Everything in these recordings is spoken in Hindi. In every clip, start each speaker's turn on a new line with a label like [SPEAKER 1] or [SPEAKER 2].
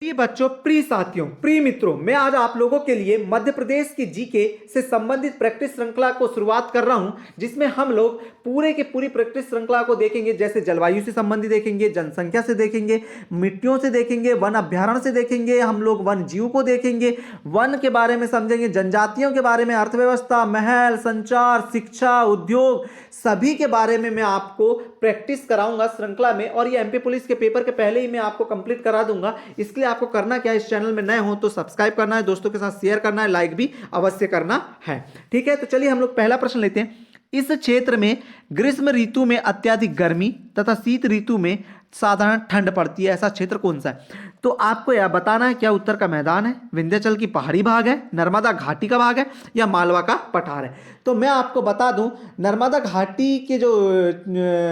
[SPEAKER 1] प्रिय बच्चों, प्रिय साथियों, प्रिय मित्रों, मैं आज आप लोगों के लिए मध्य प्रदेश की जीके से संबंधित प्रैक्टिस श्रृंखला को शुरुआत कर रहा हूं, जिसमें हम लोग पूरे के पूरी प्रैक्टिस श्रृंखला को देखेंगे। जैसे जलवायु से संबंधित देखेंगे, जनसंख्या से देखेंगे, मिट्टियों से देखेंगे, वन अभ्यारण्य से देखेंगे, हम लोग वन जीव को देखेंगे, वन के बारे में समझेंगे, जनजातियों के बारे में, अर्थव्यवस्था, महल, संचार, शिक्षा, उद्योग, सभी के बारे में मैं आपको प्रैक्टिस कराऊंगा श्रृंखला में। और ये एमपी पुलिस के पेपर के पहले ही मैं आपको कंप्लीट करा दूंगा। इसके लिए आपको करना क्या है, इस चैनल में नए हो तो सब्सक्राइब करना है, दोस्तों के साथ शेयर करना है, लाइक भी अवश्य करना है। ठीक है, तो चलिए हम लोग पहला प्रश्न लेते हैं। इस क्षेत्र में ग्रीष्म ऋतु में अत्यधिक गर्मी तथा शीत ऋतु में साधारण ठंड पड़ती है, ऐसा क्षेत्र कौन सा है? तो आपको यह बताना है क्या उत्तर का मैदान है, विंध्याचल की पहाड़ी भाग है, नर्मदा घाटी का भाग है, या मालवा का पठार है। तो मैं आपको बता दूं, नर्मदा घाटी के जो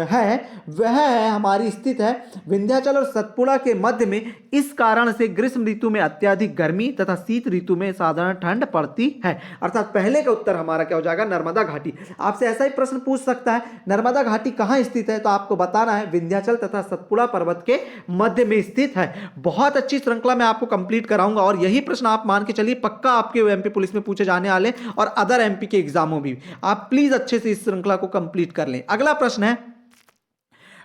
[SPEAKER 1] है वह है हमारी स्थित है विंध्याचल और सतपुड़ा के मध्य में। इस कारण से ग्रीष्म ऋतु में अत्यधिक गर्मी तथा शीत ऋतु में साधारण ठंड पड़ती है। अर्थात पहले का उत्तर हमारा क्या हो जाएगा, नर्मदा घाटी। आपसे ऐसा ही प्रश्न पूछ सकता है, नर्मदा घाटी कहाँ स्थित है? तो आपको बताना है विंध्याचल तथा सतपुड़ा पर्वत के मध्य में स्थित है। बहुत अच्छी श्रृंखला मैं आपको कंप्लीट कराऊंगा, और यही प्रश्न आप मान के चलिए पक्का आपके एमपी पुलिस में पूछे जाने वाले, और अदर एमपी के एग्जामों में भी। आप प्लीज अच्छे से इस श्रृंखला को कंप्लीट कर लें। अगला प्रश्न है,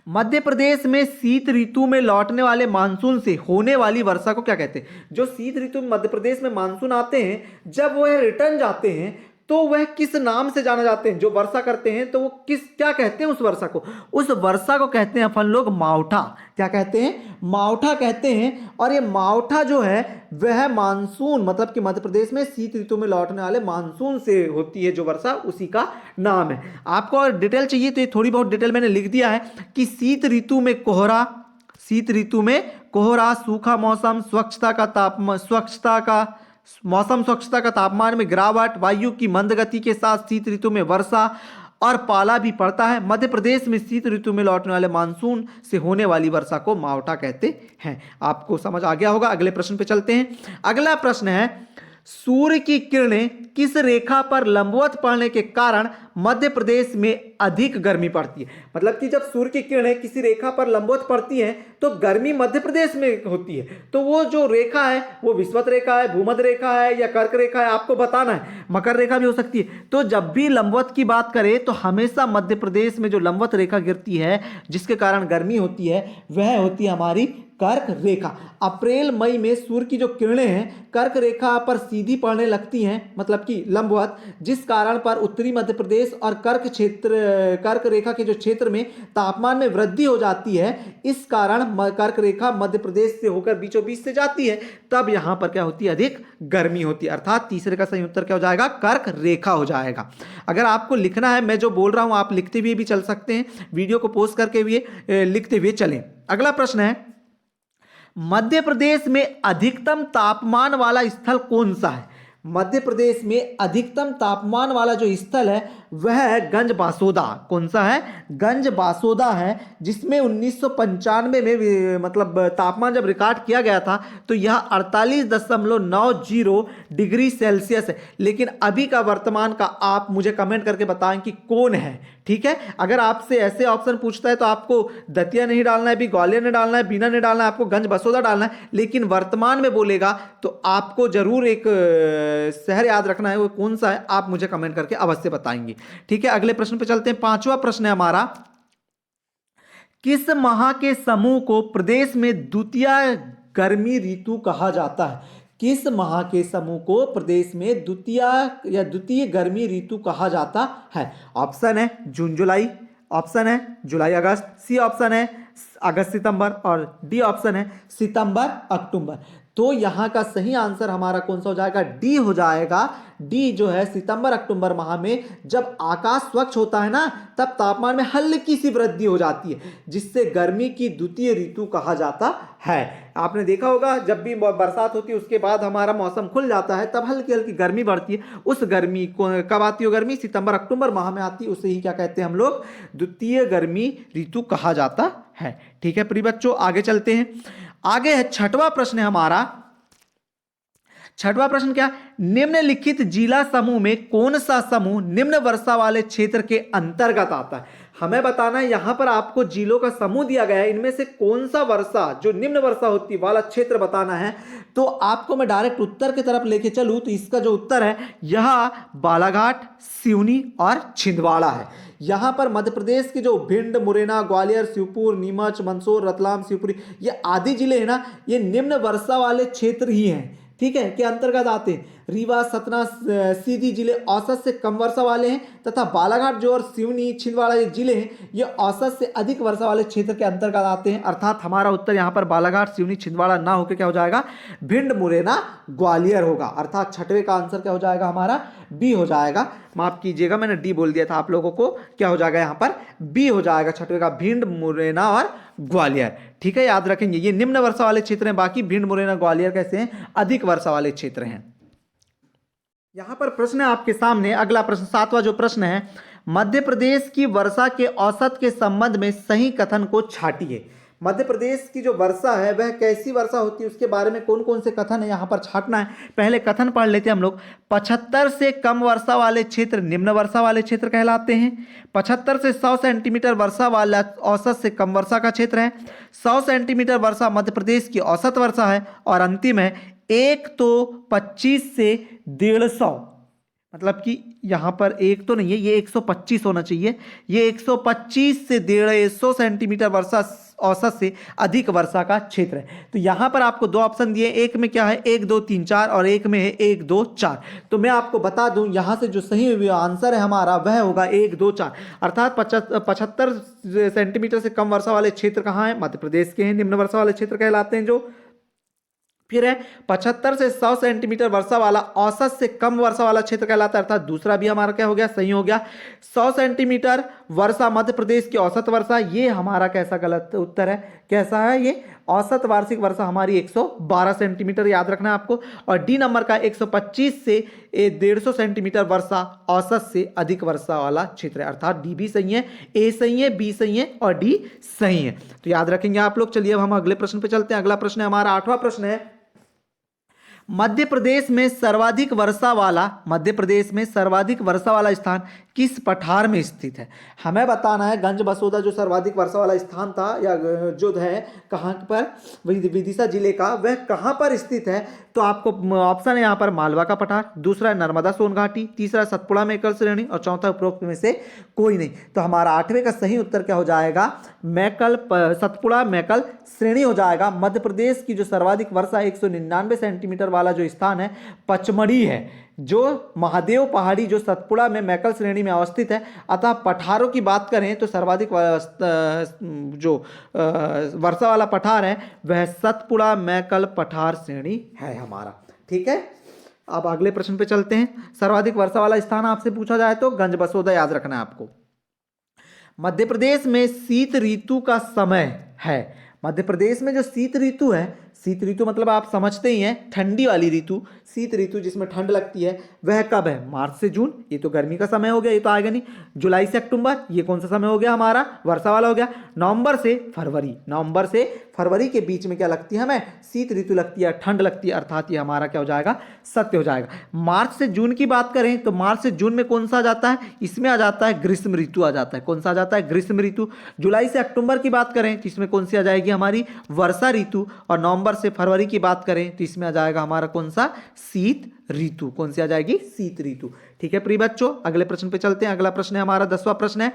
[SPEAKER 1] मध्य प्रदेश में शीत ऋतु में लौटने वाले मानसून से होने वाली वर्षा को क्या कहते हैं? जो शीत ऋतु में मध्य प्रदेश में मानसून आते हैं, जब वह रिटर्न जाते हैं तो वह किस नाम से जाने जाते हैं? जो वर्षा करते हैं तो वो क्या कहते हैं उस वर्षा को? उस वर्षा को कहते हैं अपन लोग मावठा। क्या कहते हैं? मावठा कहते हैं। और ये मावठा जो है वह मानसून, मतलब कि मध्य प्रदेश में शीत ऋतु में लौटने वाले मानसून से होती है जो वर्षा, उसी का नाम है। आपको और डिटेल चाहिए तो ये थोड़ी बहुत डिटेल मैंने लिख दिया है कि शीत ऋतु में कोहरा, शीत ऋतु में कोहरा, सूखा मौसम, स्वच्छता का तापमान में गिरावट, वायु की मंद गति के साथ शीत ऋतु में वर्षा और पाला भी पड़ता है। मध्य प्रदेश में शीत ऋतु में लौटने वाले मानसून से होने वाली वर्षा को मावठा कहते हैं। आपको समझ आ गया होगा। अगले प्रश्न पे चलते हैं। अगला प्रश्न है, सूर्य की किरणें किस रेखा पर लंबवत पड़ने के कारण मध्य प्रदेश में अधिक गर्मी पड़ती है? मतलब कि जब सूर्य की किरणें किसी रेखा पर लंबवत पड़ती हैं तो गर्मी मध्य प्रदेश में होती है। तो वो जो रेखा है वो विषुवत रेखा है, भूमध्य रेखा है, या कर्क रेखा है, आपको बताना है। मकर रेखा भी हो सकती है। तो जब भी लंबवत की बात करें तो हमेशा मध्य प्रदेश में जो लंबवत रेखा गिरती है जिसके कारण गर्मी होती है वह होती है हमारी कर्क रेखा। अप्रैल मई में सूर्य की जो किरणें हैं कर्क रेखा पर सीधी पड़ने लगती हैं, मतलब कि लंबवत, जिस कारण पर उत्तरी मध्य प्रदेश और कर्क रेखा के जो क्षेत्र में तापमान में वृद्धि हो जाती है। इस कारण कर्क रेखा मध्य प्रदेश से होकर बीचों बीच से जाती है, तब यहां पर क्या होती है, अधिक गर्मी होती है। अर्थात तीसरे का सही उत्तर क्या हो जाएगा, कर्क रेखा हो जाएगा। अगर आपको लिखना है, मैं जो बोल रहा हूं आप लिखते हुए भी चल सकते हैं, वीडियो को पोस्ट करके हुए लिखते हुए चलें। अगला प्रश्न है, मध्य प्रदेश में अधिकतम तापमान वाला स्थल कौन सा है? मध्य प्रदेश में अधिकतम तापमान वाला जो स्थल है वह है गंज बासोदा। कौन सा है? गंज बासोदा है, जिसमें 1995 में मतलब तापमान जब रिकॉर्ड किया गया था तो यह 48.90 डिग्री सेल्सियस है। लेकिन अभी का वर्तमान का आप मुझे कमेंट करके बताएं कि कौन है। ठीक है, अगर आपसे ऐसे ऑप्शन पूछता है तो आपको दतिया नहीं डालना है, भी ग्वालियर नहीं डालना है, बीना नहीं डालना है, आपको गंज बसोदा डालना है। लेकिन वर्तमान में बोलेगा तो आपको जरूर एक शहर याद रखना है, वो कौन सा है आप मुझे कमेंट करके अवश्य बताएंगे। ठीक है, अगले प्रश्न पे चलते हैं। पांचवा प्रश्न है हमारा, किस माह के समूह को प्रदेश में द्वितीय गर्मी ऋतु कहा जाता है? किस माह के समूह को प्रदेश में द्वितीय गर्मी ऋतु कहा जाता है? ऑप्शन है जून जुलाई, ऑप्शन है जुलाई अगस्त, सी ऑप्शन है अगस्त सितंबर, और डी ऑप्शन है सितंबर अक्टूबर। तो यहां का सही आंसर हमारा कौन सा हो जाएगा? डी हो जाएगा। डी जो है सितंबर अक्टूबर माह में जब आकाश स्वच्छ होता है ना, तब तापमान में हल्की सी वृद्धि हो जाती है, जिससे गर्मी की द्वितीय ऋतु कहा जाता है। आपने देखा होगा जब भी बरसात होती है उसके बाद हमारा मौसम खुल जाता है, तब हल्की हल्की गर्मी बढ़ती है। उस गर्मी को कब आती है? गर्मी सितंबर अक्टूबर माह में आती है, उसे ही क्या कहते हैं हम लोग? द्वितीय गर्मी ऋतु कहा जाता है। ठीक है प्रिय बच्चों, आगे चलते हैं। आगे है छठवां प्रश्न है हमारा। छठवां प्रश्न क्या? निम्नलिखित जिला समूह में कौन सा समूह निम्न वर्षा वाले क्षेत्र के अंतर्गत आता है? हमें बताना है यहाँ पर आपको जिलों का समूह दिया गया है, इनमें से कौन सा वर्षा जो निम्न वर्षा होती वाला क्षेत्र बताना है। तो आपको मैं डायरेक्ट उत्तर की तरफ लेके चलूँ तो इसका जो उत्तर है यह बालाघाट, सिवनी और छिंदवाड़ा है। यहाँ पर मध्य प्रदेश के जो भिंड, मुरैना, ग्वालियर, श्योपुर, नीमच, मंदसौर, रतलाम, शिवपुरी ये आदि जिले हैं ना, ये निम्न वर्षा वाले क्षेत्र ही हैं, ठीक है, के अंतर्गत आते हैं। रीवा, सतना, सीधी जिले औसत से कम वर्षा वाले हैं तथा बालाघाट जो और सिवनी, छिंदवाड़ा ये जिले हैं ये औसत से अधिक वर्षा वाले क्षेत्र के अंतर्गत आते हैं। अर्थात हमारा उत्तर यहाँ पर बालाघाट, सिवनी, छिंदवाड़ा ना होकर क्या हो जाएगा, भिंड, मुरैना, ग्वालियर होगा। अर्थात छठवें का आंसर क्या हो जाएगा हमारा, बी हो जाएगा। माफ कीजिएगा मैंने डी बोल दिया था आप लोगों को, क्या हो जाएगा यहाँ पर, बी हो जाएगा छठवें का, भिंड, मुरैना और ग्वालियर। ठीक है, याद रखेंगे ये निम्न वर्षा वाले क्षेत्र हैं, बाकी भिंड, मुरैना, ग्वालियर कैसे हैं, अधिक वर्षा वाले क्षेत्र हैं। यहां पर प्रश्न है आपके सामने, अगला प्रश्न 7वां जो प्रश्न है, मध्य प्रदेश की वर्षा के औसत के संबंध में सही कथन को छाटिए। मध्य प्रदेश की जो वर्षा है वह कैसी वर्षा होती है उसके बारे में कौन कौन से कथन है यहाँ पर छाटना है। पहले कथन पढ़ लेते हैं हम लोग। 75 से कम वर्षा वाले क्षेत्र निम्न वर्षा वाले क्षेत्र कहलाते हैं। 75 से 100 सेंटीमीटर वर्षा वाला औसत से कम वर्षा का क्षेत्र है। 100 सेंटीमीटर वर्षा मध्य प्रदेश की औसत वर्षा है। और अंतिम है 1 तो 25 से 150, मतलब कि यहाँ पर एक तो नहीं है, ये 125 होना चाहिए। ये 125 से 150 सेंटीमीटर वर्षा औसत से अधिक वर्षा का क्षेत्र है। तो यहाँ पर आपको दो ऑप्शन दिए, एक में क्या है 1 2 3 4 और एक में है 1 2 4। तो मैं आपको बता दूं यहाँ से जो सही आंसर है हमारा वह होगा 1 2 4। अर्थात 75 सेंटीमीटर से कम वर्षा वाले क्षेत्र कहाँ हैं, मध्य प्रदेश के हैं, निम्न वर्षा वाले क्षेत्र कहलाते हैं। जो फिर है 75 से 100 सेंटीमीटर वर्षा वाला औसत से कम वर्षा वाला क्षेत्र कहलाता है। अर्थात दूसरा भी हमारा क्या हो गया, सही हो गया। 100 सेंटीमीटर वर्षा मध्य प्रदेश की औसत वर्षा, ये हमारा कैसा गलत उत्तर है, कैसा है ये, औसत वार्षिक वर्षा हमारी 112 सेंटीमीटर, याद रखना है आपको। और डी नंबर का 125 से 150 सेंटीमीटर वर्षा औसत से अधिक वर्षा वाला क्षेत्र है। अर्थात डी भी सही है, ए सही है, बी सही है और डी सही है। तो याद रखेंगे आप लोग। चलिए अब हम अगले प्रश्न पे चलते हैं। अगला प्रश्न है हमारा 8वां प्रश्न है, मध्य प्रदेश में सर्वाधिक वर्षा वाला स्थान किस पठार में स्थित है। हमें बताना है गंज बसोदा जो सर्वाधिक वर्षा वाला स्थान था या जो है कहाँ पर, विदिशा जिले का, वह कहाँ पर स्थित है। तो आपको ऑप्शन है यहाँ पर मालवा का पठार, दूसरा है नर्मदा सोन घाटी, तीसरा सतपुड़ा मैकल श्रेणी और चौथा उपरोक्त में से कोई नहीं। तो हमारा 8वें का सही उत्तर क्या हो जाएगा, सतपुड़ा मैकल श्रेणी हो जाएगा। मध्य प्रदेश की जो सर्वाधिक वर्षा 199 सेंटीमीटर वाला जो स्थान है पचमढ़ी है, जो महादेव पहाड़ी जो सतपुड़ा में मैकल श्रेणी में अवस्थित है। अतः पठारों की बात करें तो सर्वाधिक जो वर्षा वाला पठार है वह सतपुड़ा मैकल पठार श्रेणी है हमारा। ठीक है, अब अगले प्रश्न पे चलते हैं। सर्वाधिक वर्षा वाला स्थान आपसे पूछा जाए तो गंज बसोदा याद रखना है आपको। मध्य प्रदेश में शीत ऋतु का समय है। मध्य प्रदेश में जो शीत ऋतु है, शीत ऋतु मतलब आप समझते ही हैं ठंडी वाली ऋतु, शीत ऋतु जिसमें ठंड लगती है, वह कब है, मार्च से जून, ये तो गर्मी का समय हो गया, ये तो आएगा नहीं। जुलाई से अक्टूबर, ये कौन सा समय हो गया हमारा, वर्षा वाला हो गया। नवंबर से फरवरी के बीच में क्या लगती है, हमें शीत ऋतु लगती है, ठंड लगती है। अर्थात ये हमारा क्या हो जाएगा, सत्य हो जाएगा। मार्च से जून की बात करें तो मार्च से जून में कौन सा आ जाता है, इसमें आ जाता है ग्रीष्म ऋतु आ जाता है। कौन सा आ जाता है, ग्रीष्म ऋतु। जुलाई से अक्टूबर की बात करें तो इसमें कौन सी आ जाएगी हमारी, वर्षा ऋतु। और नवंबर से फरवरी की बात करें तो इसमें आ जाएगा हमारा कौन सा, शीत ऋतु। कौन सी आ जाएगी, शीत ऋतु। ठीक है प्रिय बच्चों, अगले प्रश्न पे चलते हैं। अगला प्रश्न है हमारा 10वां प्रश्न है,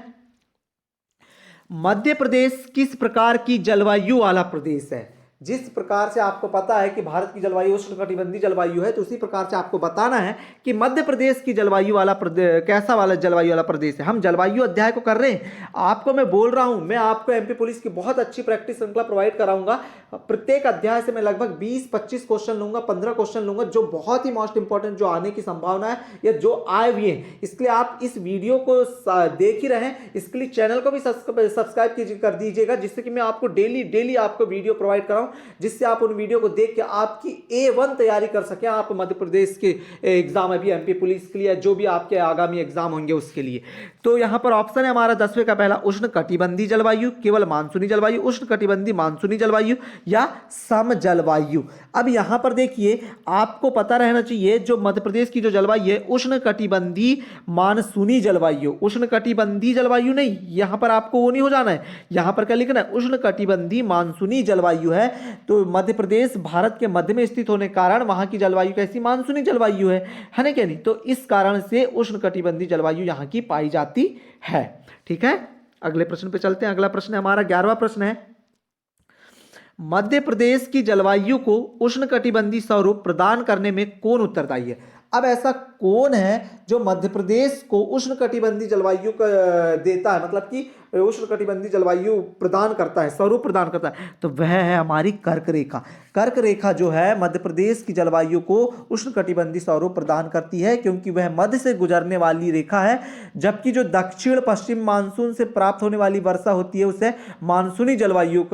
[SPEAKER 1] मध्य प्रदेश किस प्रकार की जलवायु वाला प्रदेश है। जिस प्रकार से आपको पता है कि भारत की जलवायु उष्णकटिबंधीय जलवायु है, तो उसी प्रकार से आपको बताना है कि मध्य प्रदेश की जलवायु वाला कैसा वाला जलवायु वाला प्रदेश है। हम जलवायु अध्याय को कर रहे हैं, आपको मैं बोल रहा हूं, मैं आपको एमपी पुलिस की बहुत अच्छी प्रैक्टिस श्रृंखला प्रोवाइड कराऊंगा। प्रत्येक अध्याय से मैं लगभग 20-25 क्वेश्चन लूंगा, 15 क्वेश्चन लूंगा, जो बहुत ही मोस्ट इंपॉर्टेंट जो आने की संभावना है या जो आए हुए हैं। इसलिए आप इस वीडियो को देख ही रहे, इसके लिए चैनल को भी सब्सक्राइब कर दीजिएगा, जिससे कि मैं आपको डेली आपको वीडियो प्रोवाइड कराऊं। हूं, जिससे आप उन वीडियो को देख के आपकी A1 तैयारी कर सकें आप मध्य प्रदेश के एग्जाम, अभी MP पुलिस के लिए, जो भी आपके आगामी एग्जाम होंगे उसके लिए। तो यहां पर ऑप्शन है हमारा 10वें का पहला, उष्ण कटिबंधीय जलवायु, केवल मानसूनी जलवायु, उष्ण कटिबंधीय मानसूनी जलवायु या सम जलवायु। अब यहां पर देखिए आपको पता रहना चाहिए जो मध्य प्रदेश की जो जलवायु है उष्ण कटिबंधीय मानसूनी जलवायु, उष्ण कटिबंधीय जलवायु नहीं, यहां पर आपको वो नहीं हो जाना है, यहां पर क्या लिखना है, उष्ण कटिबंधीय मानसूनी जलवायु है। तो मध्य प्रदेश भारत के मध्य में स्थित होने के कारण वहां की जलवायु कैसी, मानसूनी जलवायु है ना, क्या नहीं। तो इस कारण से उष्ण कटिबंधीय जलवायु यहां की पाई जाती है। ठीक है, अगले प्रश्न पे चलते हैं। अगला प्रश्न है हमारा 11वां प्रश्न है, मध्य प्रदेश की जलवायु को उष्णकटिबंधीय स्वरूप प्रदान करने में कौन उत्तरदायी है। अब ऐसा कौन है जो मध्य प्रदेश को उष्णकटिबंधीय जलवायु का देता है, मतलब कि उष्णकटिबंधीय जलवायु प्रदान करता है, स्वरूप प्रदान करता है, तो वह है हमारी कर्क रेखा। कर्क रेखा जो है मध्य प्रदेश की जलवायु को उष्णकटिबंधीय स्वरूप प्रदान करती है, क्योंकि वह मध्य से गुजरने वाली रेखा है, जबकि जो दक्षिण पश्चिम मानसून से प्राप्त होने वाली वर्षा होती है उसे मानसूनी जलवायु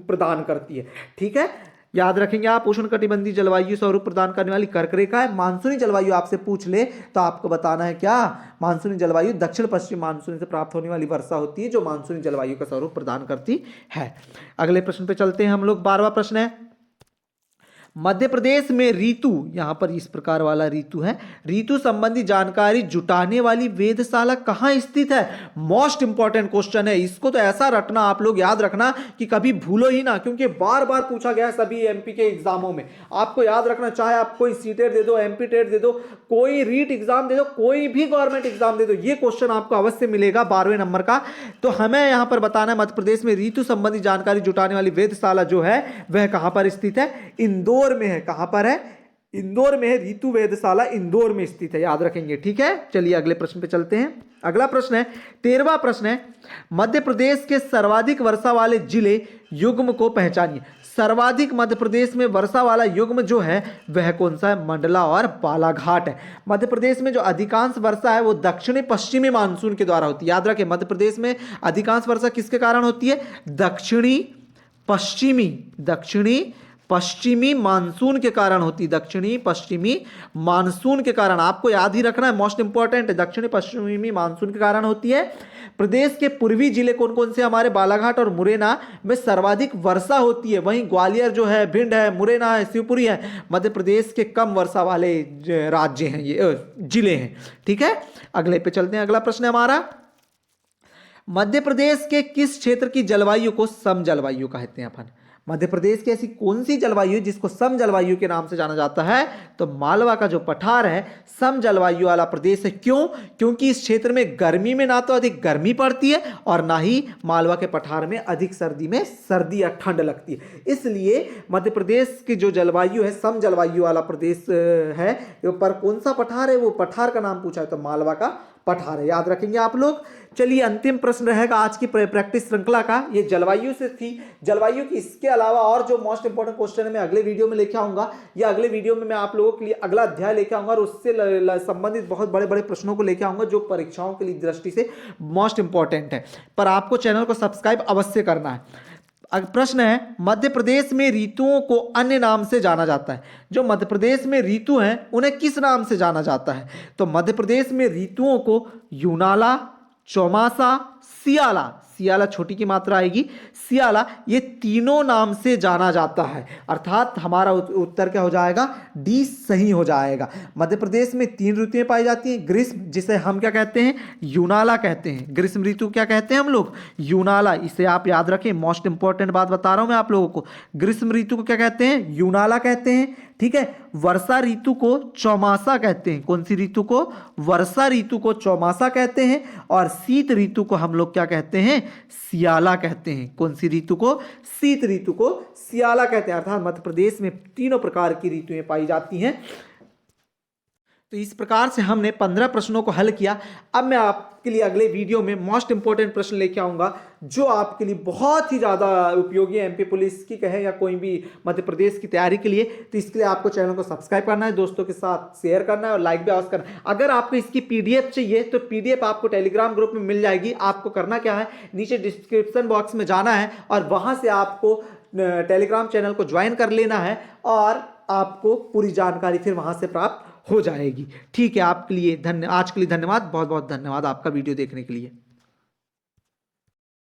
[SPEAKER 1] प्रदान करती है। ठीक है, याद रखेंगे आप, उष्णकटिबंधीय जलवायु स्वरूप प्रदान करने वाली कर्क रेखा है। मानसूनी जलवायु आपसे पूछ ले तो आपको बताना है क्या, मानसूनी जलवायु दक्षिण पश्चिम मानसून से प्राप्त होने वाली वर्षा होती है जो मानसूनी जलवायु का स्वरूप प्रदान करती है। अगले प्रश्न पे चलते हैं हम लोग। 12वां प्रश्न है, मध्य प्रदेश में ऋतु, यहां पर इस प्रकार वाला ऋतु है, ऋतु संबंधी जानकारी जुटाने वाली वेधशाला कहां स्थित है। मोस्ट इंपॉर्टेंट क्वेश्चन है, इसको तो ऐसा रटना आप लोग, याद रखना कि कभी भूलो ही ना, क्योंकि बार बार पूछा गया है सभी MP के एग्जामों में। आपको याद रखना, चाहे आप कोई सीटेट दे दो, MP टेट दे दो, कोई रीट एग्जाम दे दो, कोई भी गवर्नमेंट एग्जाम दे दो, ये क्वेश्चन आपको अवश्य मिलेगा 12वें नंबर का। तो हमें यहां पर बताना है मध्य प्रदेश में ऋतु संबंधी जानकारी जुटाने वाली वेधशाला जो है वह कहां पर स्थित है, इंदौर में है। कहां पर है, इंदौर में है, ऋतु वेधशाला इंदौर में स्थित है, याद रखेंगे। ठीक है, चलिए अगले प्रश्न पे चलते हैं। अगला प्रश्न है 13वां प्रश्न है, मध्य प्रदेश के सर्वाधिक वर्षा वाले जिले युग्म को पहचानिए। सर्वाधिक मध्य प्रदेश में वर्षा वाला युग्म जो है वह कौन सा है, मंडला और बालाघाट है। मध्य प्रदेश में जो अधिकांश वर्षा है वो दक्षिणी पश्चिमी मानसून के द्वारा होती है। याद रखें, मध्य प्रदेश में अधिकांश वर्षा किसके कारण होती है, दक्षिणी पश्चिमी मानसून के कारण होती है, दक्षिणी पश्चिमी मानसून के कारण। आपको याद ही रखना है, मोस्ट इंपॉर्टेंट है, दक्षिणी पश्चिमी मानसून के कारण होती है। प्रदेश के पूर्वी जिले कौन कौन से, हमारे बालाघाट और मुरैना में सर्वाधिक वर्षा होती है। वहीं ग्वालियर जो है, भिंड है, मुरैना है, शिवपुरी है, मध्य प्रदेश के कम वर्षा वाले राज्य हैं, ये जिले हैं। ठीक है, अगले पे चलते हैं। अगला प्रश्न है हमारा, मध्य प्रदेश के किस क्षेत्र की जलवायु को सम जलवायु कहते हैं अपन। मध्य प्रदेश की ऐसी कौन सी जलवायु जिसको सम जलवायु के नाम से जाना जाता है, तो मालवा का जो पठार है सम जलवायु वाला प्रदेश है। क्यों, क्योंकि इस क्षेत्र में गर्मी में ना तो अधिक गर्मी पड़ती है और ना ही मालवा के पठार में अधिक सर्दी में सर्दी या ठंड लगती है। इसलिए मध्य प्रदेश की जो जलवायु है सम जलवायु वाला प्रदेश है। पर कौन सा पठार है, वो पठार का नाम पूछा है तो मालवा का पठार है, याद रखेंगे आप लोग। चलिए अंतिम प्रश्न रहेगा आज की प्रैक्टिस श्रृंखला का, ये जलवायु से थी। जलवायु की इसके अलावा और जो मोस्ट इंपॉर्टेंट क्वेश्चन है मैं अगले वीडियो में लेके आऊंगा, या अगले वीडियो में मैं आप लोगों के लिए अगला अध्याय लेके आऊंगा और उससे संबंधित बहुत बड़े बड़े प्रश्नों को लेके आऊंगा जो परीक्षाओं की दृष्टि से मोस्ट इंपॉर्टेंट है। पर आपको चैनल को सब्सक्राइब अवश्य करना है। प्रश्न है, मध्य प्रदेश में ऋतुओं को अन्य नाम से जाना जाता है। जो मध्य प्रदेश में ऋतु हैं उन्हें किस नाम से जाना जाता है, तो मध्य प्रदेश में ऋतुओं को यूनाला, चौमासा, सियाला, सियाला छोटी की मात्रा आएगी, सियाला, ये तीनों नाम से जाना जाता है। अर्थात हमारा उत्तर क्या हो जाएगा, डी सही हो जाएगा। मध्य प्रदेश में 3 ऋतुएं पाई जाती हैं। ग्रीष्म, जिसे हम क्या कहते हैं, यूनाला कहते हैं। ग्रीष्म ऋतु क्या कहते हैं हम लोग, यूनाला। इसे आप याद रखें, मोस्ट इंपॉर्टेंट बात बता रहा हूं मैं आप लोगों को। ग्रीष्म ऋतु को क्या कहते हैं, यूनाला कहते हैं। ठीक है, वर्षा ऋतु को चौमासा कहते हैं। कौन सी ऋतु को, वर्षा ऋतु को चौमासा कहते हैं। और शीत ऋतु को हम लोग क्या कहते हैं, सियाला कहते हैं। कौन सी ऋतु को, शीत ऋतु को सियाला कहते हैं। अर्थात मध्य प्रदेश में तीनों प्रकार की ऋतुएं पाई जाती हैं। तो इस प्रकार से हमने 15 प्रश्नों को हल किया। अब मैं आपके लिए अगले वीडियो में मोस्ट इंपॉर्टेंट प्रश्न लेके आऊंगा जो आपके लिए बहुत ही ज़्यादा उपयोगी है, MP पुलिस की कहे या कोई भी मध्य प्रदेश की तैयारी के लिए। तो इसके लिए आपको चैनल को सब्सक्राइब करना है, दोस्तों के साथ शेयर करना है और लाइक भी अवश्य करना है। अगर आपको इसकी PDF चाहिए तो PDF आपको टेलीग्राम ग्रुप में मिल जाएगी। आपको करना क्या है, नीचे डिस्क्रिप्शन बॉक्स में जाना है और वहाँ से आपको टेलीग्राम चैनल को ज्वाइन कर लेना है और आपको पूरी जानकारी फिर वहां से प्राप्त हो जाएगी। ठीक है, आपके लिए आज के लिए धन्यवाद, बहुत बहुत धन्यवाद आपका वीडियो देखने के लिए।